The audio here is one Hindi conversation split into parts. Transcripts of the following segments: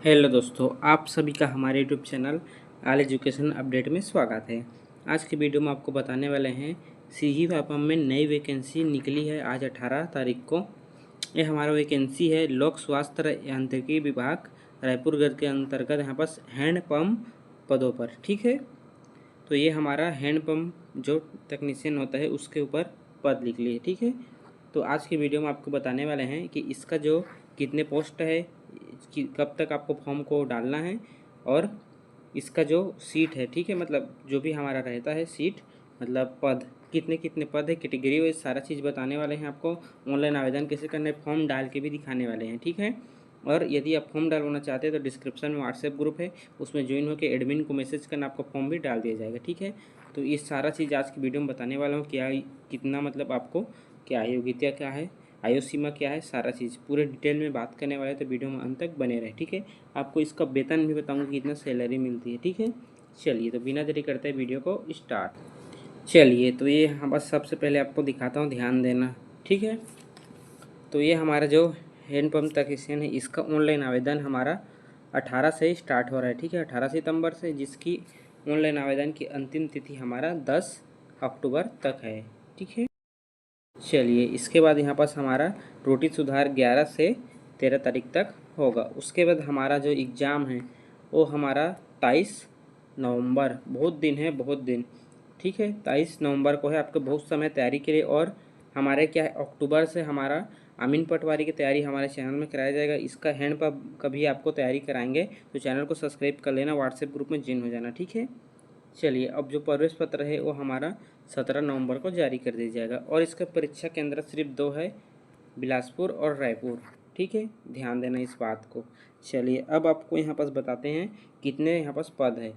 हेलो दोस्तों, आप सभी का हमारे YouTube channel all education update में स्वागत है। आज की वीडियो में आपको बताने वाले हैं सीही व्यापम में नई वैकेंसी निकली है आज 18 तारीख को। ये हमारा वैकेंसी है लोक स्वास्थ्य यांत्रिकी विभाग रायपुर गढ़ के अंतर्गत यहाँ पर हैंड पम्प पदों पर। ठीक है, तो ये हमारा हैंड पम्प जो टेक्नीशियन होता है उसके ऊपर पद लिख लिए। ठीक है, तो आज की वीडियो में आपको बताने वाले हैं कि इसका जो कितने पोस्ट है, कब तक आपको फॉर्म को डालना है और इसका जो सीट है, ठीक है, मतलब जो भी हमारा रहता है सीट मतलब पद, कितने कितने पद है, कैटेगरी वाइज सारा चीज़ बताने वाले हैं आपको। ऑनलाइन आवेदन कैसे करना है फॉर्म डाल के भी दिखाने वाले हैं। ठीक है, और यदि आप फॉर्म डालवाना चाहते हैं तो डिस्क्रिप्शन में व्हाट्सएप ग्रुप है, उसमें ज्वाइन होकर एडमिन को मैसेज करना, आपको फॉर्म भी डाल दिया जाएगा। ठीक है, तो ये सारा चीज़ आज की वीडियो में बताने वाला हूँ। क्या कितना मतलब आपको क्या योग्यता क्या है, आयु सीमा क्या है, सारा चीज़ पूरे डिटेल में बात करने वाले, तो वीडियो में अंत तक बने रहे। ठीक है, आपको इसका वेतन भी बताऊंगा कितना सैलरी मिलती है। ठीक है, चलिए तो बिना देरी करते हैं वीडियो को स्टार्ट। चलिए तो ये हाँ, बस सबसे पहले आपको दिखाता हूँ, ध्यान देना। ठीक है, तो ये हमारा जो हैंड पम्प टेक्नीशियन है इसका ऑनलाइन आवेदन हमारा 18 से ही स्टार्ट हो रहा है। ठीक है, 18 सितंबर से, जिसकी ऑनलाइन आवेदन की अंतिम तिथि हमारा 10 अक्टूबर तक है। ठीक है, चलिए इसके बाद यहाँ पास हमारा त्रुटि सुधार 11 से 13 तारीख तक होगा। उसके बाद हमारा जो एग्ज़ाम है वो हमारा 23 नवंबर, बहुत दिन है, बहुत दिन। ठीक है, 23 नवंबर को है, आपको बहुत समय तैयारी के लिए। और हमारे क्या है, अक्टूबर से हमारा अमीन पटवारी की तैयारी हमारे चैनल में कराया जाएगा। इसका हैंड पंप का भी आपको तैयारी कराएंगे, तो चैनल को सब्सक्राइब कर लेना, व्हाट्सएप ग्रुप में ज्वाइन हो जाना। ठीक है, चलिए अब जो प्रवेश पत्र है वो हमारा 17 नवंबर को जारी कर दिया जाएगा। और इसका परीक्षा केंद्र सिर्फ 2 है, बिलासपुर और रायपुर। ठीक है, ध्यान देना इस बात को। चलिए अब आपको यहाँ पास बताते हैं कितने यहाँ पास पद है।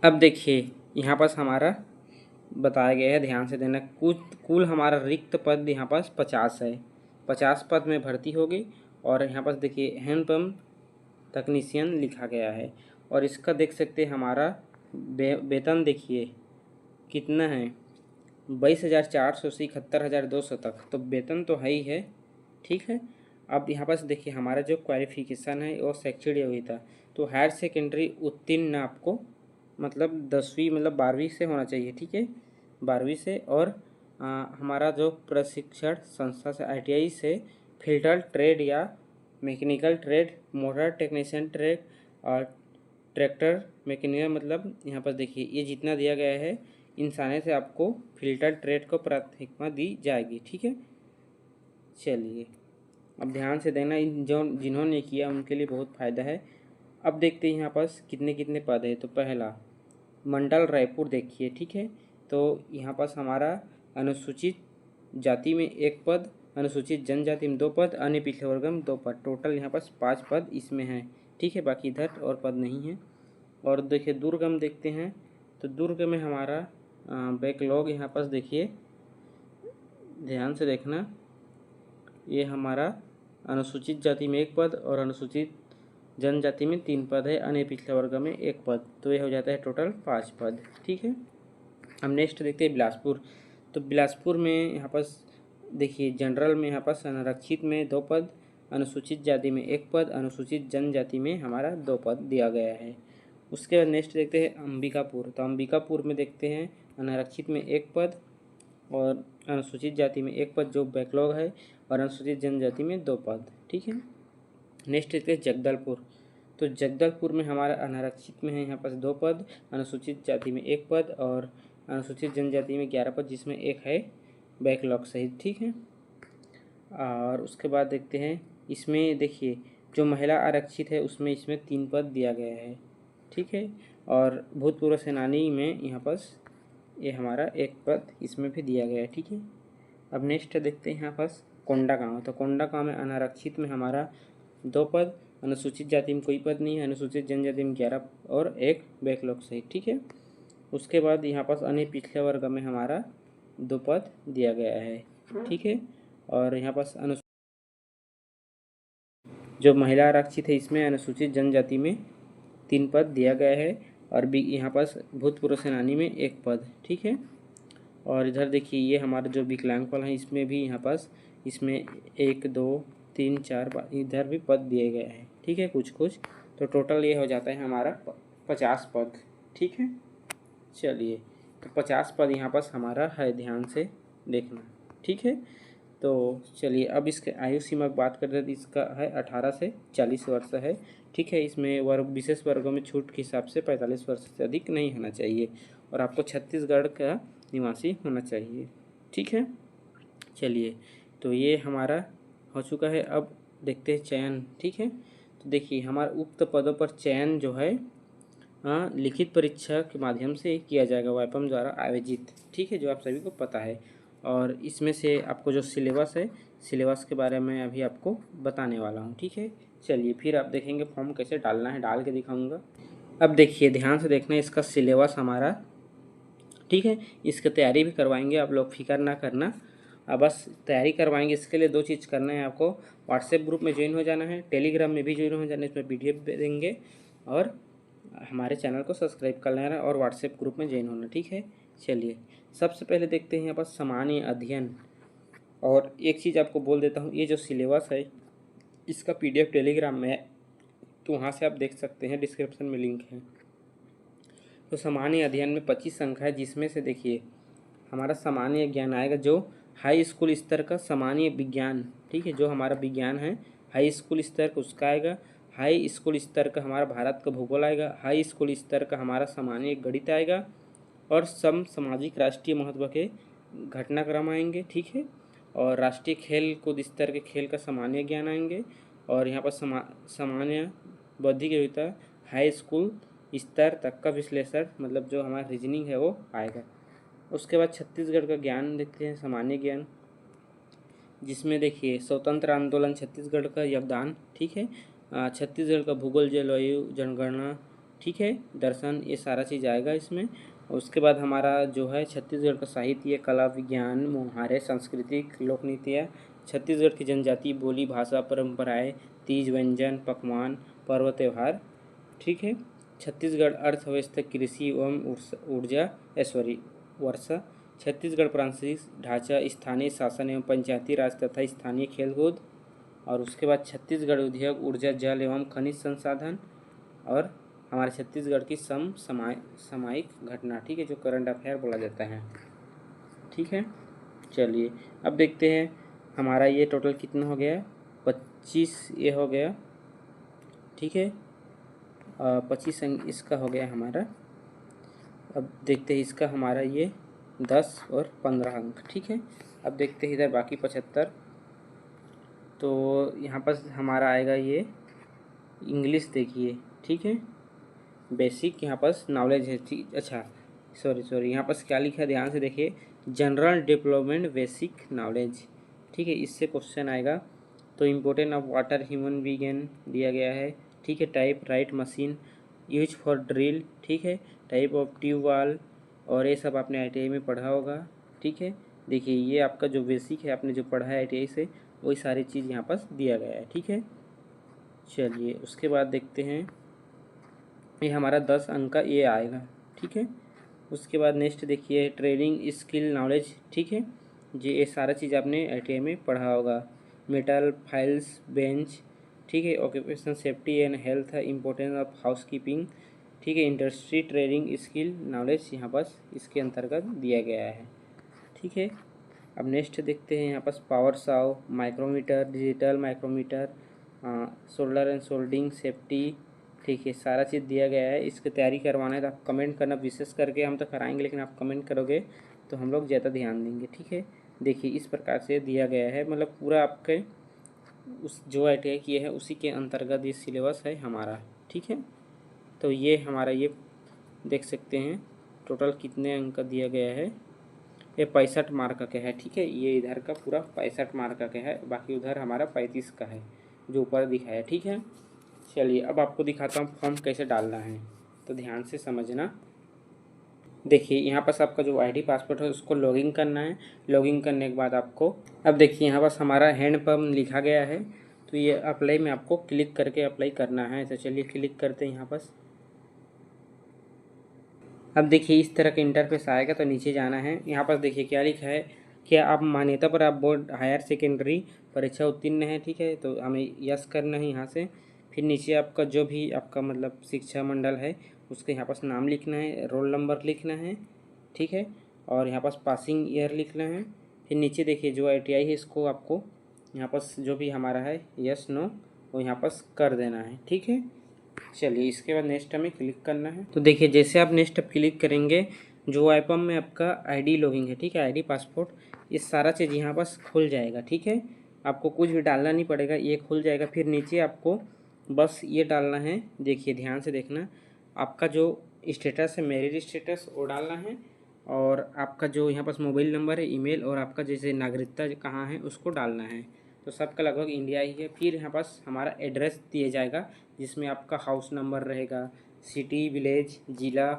अब देखिए यहाँ पास हमारा बताया गया है, ध्यान से देना। कुल हमारा रिक्त पद यहाँ पास 50 है, 50 पद में भर्ती होगी। और यहाँ पास देखिए हैंड पंप तकनीशियन लिखा गया है। और इसका देख सकते हैं हमारा वेतन देखिए कितना है, 22,400 से 71,200 तक, तो वेतन तो है ही है। ठीक है, अब यहाँ पास देखिए हमारा जो क्वालिफिकेशन है वो शैक्षणिक योग्यता, तो हायर सेकेंडरी उत्तीर्ण आपको मतलब 10वीं मतलब 12वीं से होना चाहिए। ठीक है, 12वीं से। और हमारा जो प्रशिक्षण संस्था से ITI से फिल्टर ट्रेड या mechanical trade, motor technician trade और ट्रैक्टर मैकेनिकल, मतलब यहाँ पर देखिए ये जितना दिया गया है इंसाने से आपको फिल्टर ट्रेड को प्राथमिकता दी जाएगी। ठीक है, चलिए अब ध्यान से देना, इन जो जिन्होंने किया उनके लिए बहुत फ़ायदा है। अब देखते हैं यहाँ पास कितने कितने पद है। तो पहला मंडल रायपुर देखिए। ठीक है, तो यहाँ पास हमारा अनुसूचित जाति में 1 पद, अनुसूचित जनजाति में 2 पद, अन्य पिछड़े वर्ग में 2 पद, टोटल यहाँ पास 5 पद इसमें हैं। ठीक है, बाकी इधर और पद नहीं है। और देखिए दुर्ग हम देखते हैं, तो दुर्ग में हमारा बैकलॉग यहाँ पास देखिए, ध्यान से देखना, ये हमारा अनुसूचित जाति में 1 पद और अनुसूचित जनजाति में 3 पद है, अन्य पिछले वर्ग में 1 पद, तो ये हो जाता है टोटल 5 पद। ठीक है, हम नेक्स्ट देखते हैं बिलासपुर। तो बिलासपुर में यहाँ पास देखिए जनरल में यहाँ पास संरक्षित में 2 पद, अनुसूचित जाति में 1 पद, अनुसूचित जनजाति में हमारा 2 पद दिया गया है। उसके बाद नेक्स्ट देखते हैं अंबिकापुर। तो अंबिकापुर में देखते हैं अनारक्षित में 1 पद और अनुसूचित जाति में 1 पद जो बैकलॉग है, और अनुसूचित जनजाति में 2 पद। ठीक है, नेक्स्ट देखते हैं जगदलपुर। तो जगदलपुर में हमारा अनारक्षित में है यहाँ पास 2 पद, अनुसूचित जाति में 1 पद और अनुसूचित जनजाति में 11 पद, जिसमें 1 है बैकलॉग सहित। ठीक है, और उसके बाद देखते हैं इसमें देखिए जो महिला आरक्षित है उसमें इसमें 3 पद दिया गया है। ठीक है, और भूतपूर्व सेनानी में यहाँ पास ये हमारा 1 पद इसमें भी दिया गया है। ठीक है, अब नेक्स्ट देखते हैं यहाँ पास कोंडागांव। तो कोंडागांव में अनारक्षित में हमारा 2 पद, अनुसूचित जाति में कोई पद नहीं है, अनुसूचित जनजाति में 11 और 1 बैकलॉग सहित। ठीक है, उसके बाद यहाँ पास अन्य पिछले वर्ग में हमारा 2 पद दिया गया है। ठीक है, और यहाँ पास जो महिला आरक्षित है इसमें अनुसूचित जनजाति में 3 पद दिया गया है, और भी यहाँ पास भूतपूर्व सेनानी में 1 पद। ठीक है, और इधर देखिए ये हमारा जो विकलांग पद है इसमें भी यहाँ पास इसमें 1 2 3 4 इधर भी पद दिए गए हैं। ठीक है, कुछ कुछ तो टोटल ये हो जाता है हमारा 50 पद। ठीक है, चलिए तो 50 पद यहाँ पर हमारा है, ध्यान से देखना। ठीक है, तो चलिए अब इसके आयु सीमा की बात करते हैं तो इसका है 18 से 40 वर्ष है। ठीक है, इसमें वर्ग विशेष वर्गों में छूट के हिसाब से 45 वर्ष से अधिक नहीं होना चाहिए और आपको छत्तीसगढ़ का निवासी होना चाहिए। ठीक है, चलिए तो ये हमारा हो चुका है। अब देखते हैं चयन। ठीक है, तो देखिए हमारा उक्त पदों पर चयन जो है लिखित परीक्षा के माध्यम से किया जाएगा वाइपम द्वारा आयोजित। ठीक है, जो आप सभी को पता है। और इसमें से आपको जो सिलेबस है, सिलेबस के बारे में अभी आपको बताने वाला हूँ। ठीक है, चलिए फिर आप देखेंगे फॉर्म कैसे डालना है, डाल के दिखाऊंगा। अब देखिए ध्यान से देखना इसका सिलेबस हमारा। ठीक है, इसकी तैयारी भी करवाएंगे, आप लोग फिक्र ना करना। अब बस तैयारी करवाएंगे, इसके लिए 2 चीज़ करना है आपको। व्हाट्सएप ग्रुप में ज्वाइन हो जाना है, टेलीग्राम में भी ज्वाइन हो जाना है, इसमें PDF देंगे और हमारे चैनल को सब्सक्राइब कर लेना और व्हाट्सएप ग्रुप में ज्वाइन होना। ठीक है, चलिए सबसे पहले देखते हैं यहाँ पर सामान्य अध्ययन। और एक चीज़ आपको बोल देता हूँ, ये जो सिलेबस है इसका PDF टेलीग्राम में है, तो वहाँ से आप देख सकते हैं, डिस्क्रिप्शन में लिंक है। तो सामान्य अध्ययन में 25 अंक है, जिसमें से देखिए हमारा सामान्य ज्ञान आएगा, जो हाई स्कूल स्तर का सामान्य विज्ञान। ठीक है, जो हमारा विज्ञान है हाई स्कूल स्तर का उसका आएगा। हाई स्कूल स्तर का हमारा भारत का भूगोल आएगा। हाई स्कूल स्तर का हमारा सामान्य गणित आएगा और सामाजिक राष्ट्रीय महत्व के घटनाक्रम आएंगे। ठीक है, और राष्ट्रीय खेल कूद स्तर के खेल का सामान्य ज्ञान आएंगे। और यहाँ पर सामान्य बौद्धिक योग्यता हाई स्कूल स्तर तक का विश्लेषण, मतलब जो हमारा रीजनिंग है वो आएगा। उसके बाद छत्तीसगढ़ का ज्ञान देखते हैं, सामान्य ज्ञान, जिसमें देखिए स्वतंत्र आंदोलन छत्तीसगढ़ का योगदान। ठीक है, छत्तीसगढ़ का भूगोल, जलवायु, जनगणना, ठीक है, दर्शन, ये सारा चीज़ आएगा इसमें। उसके बाद हमारा जो है छत्तीसगढ़ का साहित्य, कला, विज्ञान, मुहावरे, सांस्कृतिक, लोक नृत्य, छत्तीसगढ़ की जनजाति, बोली, भाषा, परंपराएं, तीज, व्यंजन, पकवान, पर्व, त्यौहार। ठीक है, छत्तीसगढ़ अर्थव्यवस्था, कृषि एवं ऊर्जा, ऐश्वर्य वर्षा, छत्तीसगढ़ प्रांतीय ढांचा, स्थानीय शासन एवं पंचायती राज तथा स्थानीय खेलकूद। और उसके बाद छत्तीसगढ़ उद्योग, ऊर्जा, जल एवं खनिज संसाधन और हमारे छत्तीसगढ़ की सामयिक घटना। ठीक है, जो करंट अफेयर बोला जाता है। ठीक है, चलिए अब देखते हैं हमारा ये टोटल कितना हो गया, 25 ये हो गया। ठीक है, 25 अंक इसका हो गया हमारा। अब देखते हैं इसका हमारा ये 10 और 15 अंक। ठीक है, अब देखते हैं इधर बाकी 75। तो यहाँ पर हमारा आएगा ये इंग्लिश, देखिए। ठीक है, बेसिक यहाँ पर नॉलेज है। ठीक, अच्छा सॉरी यहाँ पर क्या लिखा है, ध्यान से देखिए, जनरल डेवलपमेंट बेसिक नॉलेज। ठीक है, इससे क्वेश्चन आएगा। तो important of water human began दिया गया है। ठीक है, type right machine use for drill. ठीक है, टाइप ऑफ ट्यूबवेल, और ये सब आपने ITI में पढ़ा होगा। ठीक है, देखिए ये आपका जो बेसिक है, आपने जो पढ़ा है ITI से, वही सारी चीज़ यहाँ पर दिया गया है। ठीक है, चलिए उसके बाद देखते हैं, ये हमारा 10 अंक का ये आएगा। ठीक है, उसके बाद नेक्स्ट देखिए ट्रेडिंग स्किल नॉलेज। ठीक है, ये सारा चीज़ आपने ITI में पढ़ा होगा। Metal files bench. ठीक है, occupation safety and health, importance of house keeping. ठीक है, इंडस्ट्री ट्रेडिंग स्किल नॉलेज यहाँ पर इसके अंतर्गत दिया गया है। ठीक है, अब नेक्स्ट देखते हैं यहाँ पर power saw, micrometer, digital micrometer, solder and soldering safety. ठीक है, सारा चीज़ दिया गया है। इसकी तैयारी करवाना है तो आप कमेंट करना, विशेष करके हम तो कराएंगे, लेकिन आप कमेंट करोगे तो हम लोग ज़्यादा ध्यान देंगे। ठीक है, देखिए इस प्रकार से दिया गया है, मतलब पूरा आपके उस जो ITI किए है उसी के अंतर्गत ये सिलेबस है हमारा। ठीक है, तो ये हमारा ये देख सकते हैं टोटल कितने अंक का दिया गया है। ये 65 मार्क का है। ठीक है, ये इधर का पूरा 65 मार्क का है, बाकी उधर हमारा 35 का है जो ऊपर दिखाया है। ठीक है, चलिए अब आपको दिखाता हूँ फॉर्म कैसे डालना है, तो ध्यान से समझना। देखिए यहाँ पास आपका जो ID पासपोर्ट है उसको लॉगिन करना है। लॉगिन करने के बाद आपको, अब देखिए यहाँ पास हमारा हैंडपम्प लिखा गया है, तो ये अप्लाई में आपको क्लिक करके अप्लाई करना है। तो चलिए क्लिक करते हैं यहाँ पास। अब देखिए इस तरह का इंटरफेस आएगा, तो नीचे जाना है। यहाँ पर देखिए क्या लिखा है, क्या आप मान्यता पर आप बोर्ड हायर सेकेंडरी परीक्षा उत्तीर्ण है। ठीक है, तो हमें यस करना है यहाँ से। फिर नीचे आपका जो भी आपका मतलब शिक्षा मंडल है उसके यहाँ पास नाम लिखना है, रोल नंबर लिखना है, ठीक है, और यहाँ पास पासिंग ईयर लिखना है। फिर नीचे देखिए जो ITI है इसको आपको यहाँ पास जो भी हमारा है यस नो वो यहाँ पास कर देना है, ठीक है। चलिए इसके बाद नेक्स्ट हमें क्लिक करना है। तो देखिए जैसे आप नेक्स्ट अब क्लिक करेंगे जो आईपैम में आपका ID लॉगिंग है, ठीक है, ID पासपोर्ट, ये सारा चीज़ यहाँ पास खुल जाएगा, ठीक है। आपको कुछ भी डालना नहीं पड़ेगा, ये खुल जाएगा। फिर नीचे आपको बस ये डालना है, देखिए ध्यान से देखना, आपका जो स्टेटस है मैरिज स्टेटस वो डालना है, और आपका जो यहाँ पास मोबाइल नंबर है, ईमेल, और आपका जैसे नागरिकता कहाँ है उसको डालना है। तो सबका लगभग इंडिया ही है। फिर यहाँ पास हमारा एड्रेस दिया जाएगा जिसमें आपका हाउस नंबर रहेगा, सिटी, विलेज, ज़िला,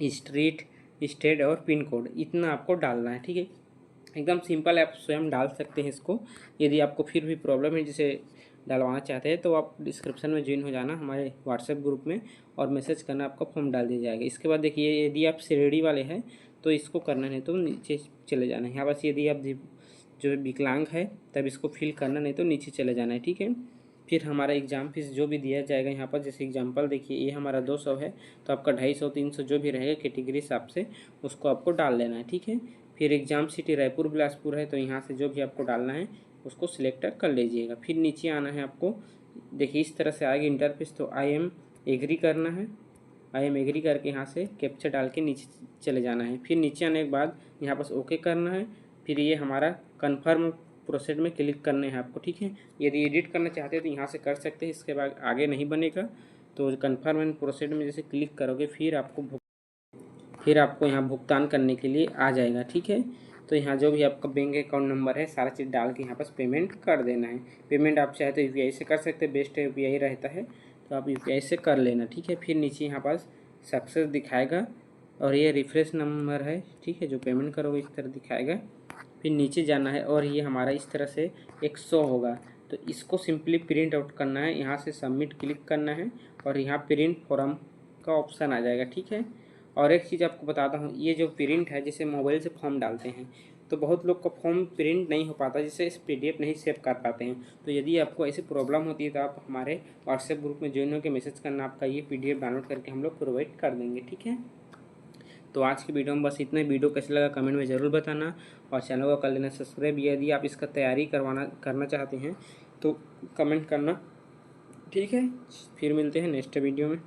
स्ट्रीट, स्टेट और पिन कोड, इतना आपको डालना है, ठीक है। एकदम सिंपल है, आप स्वयं डाल सकते हैं इसको। यदि आपको फिर भी प्रॉब्लम है जिसे डलवाना चाहते हैं तो आप डिस्क्रिप्शन में ज्वाइन हो जाना हमारे व्हाट्सएप ग्रुप में, और मैसेज करना, आपका फॉर्म डाल दिया जाएगा। इसके बाद देखिए यदि आप श्रेणी वाले हैं तो इसको करना नहीं तो नीचे चले जाना है। यहाँ बस यदि आप जो विकलांग है तब इसको फिल करना, नहीं तो नीचे चले जाना है, ठीक है। फिर हमारा एग्ज़ाम फीस जो भी दिया जाएगा यहाँ पर, जैसे एग्जांपल देखिए ये हमारा 200 है, तो आपका 250 300 जो भी रहेगा कैटेगरी हिसाब से उसको आपको डाल लेना है, ठीक है। फिर एग्ज़ाम सिटी रायपुर बिलासपुर है तो यहाँ से जो भी आपको डालना है उसको सिलेक्ट कर लीजिएगा। फिर नीचे आना है आपको, देखिए इस तरह से आएगी इंटरफेस, तो आई एम एग्री करना है। आई एम एग्री करके यहाँ से कैप्चा डाल के नीचे चले जाना है। फिर नीचे आने के बाद यहाँ पास ओके करना है। फिर ये हमारा कन्फर्म प्रोसेस में क्लिक करने हैं आपको, ठीक है। यदि एडिट करना चाहते हैं तो यहाँ से कर सकते हैं, इसके बाद आगे नहीं बनेगा। तो कन्फर्म एंड प्रोसेस में जैसे क्लिक करोगे फिर आपको यहाँ भुगतान करने के लिए आ जाएगा, ठीक है। तो यहाँ जो भी आपका बैंक अकाउंट नंबर है सारा चीज़ डाल के यहाँ पास पेमेंट कर देना है। पेमेंट आप चाहे तो UPI से कर सकते हैं, बेस्ट UPI रहता है तो आप UPI से कर लेना, ठीक है। फिर नीचे यहाँ पास सक्सेस दिखाएगा और ये रिफ्रेश नंबर है, ठीक है, जो पेमेंट करोगे इस तरह दिखाएगा। फिर नीचे जाना है और ये हमारा इस तरह से एक शो होगा, तो इसको सिंपली प्रिंट आउट करना है। यहाँ से सबमिट क्लिक करना है और यहाँ प्रिंट फॉर्म का ऑप्शन आ जाएगा, ठीक है। और एक चीज़ आपको बताता हूँ, ये जो प्रिंट है जैसे मोबाइल से फॉर्म डालते हैं तो बहुत लोग का फॉर्म प्रिंट नहीं हो पाता, जिससे इस PDF नहीं सेव कर पाते हैं। तो यदि आपको ऐसी प्रॉब्लम होती है तो आप हमारे व्हाट्सएप ग्रुप में ज्वाइन होकर मैसेज करना, आपका ये PDF डाउनलोड करके हम लोग प्रोवाइड कर देंगे, ठीक है। तो आज की वीडियो में बस इतना ही। वीडियो कैसा लगा कमेंट में ज़रूर बताना, और चैनल को कर लेना सब्सक्राइब। यदि आप इसका तैयारी करना चाहते हैं तो कमेंट करना, ठीक है। फिर मिलते हैं नेक्स्ट वीडियो में।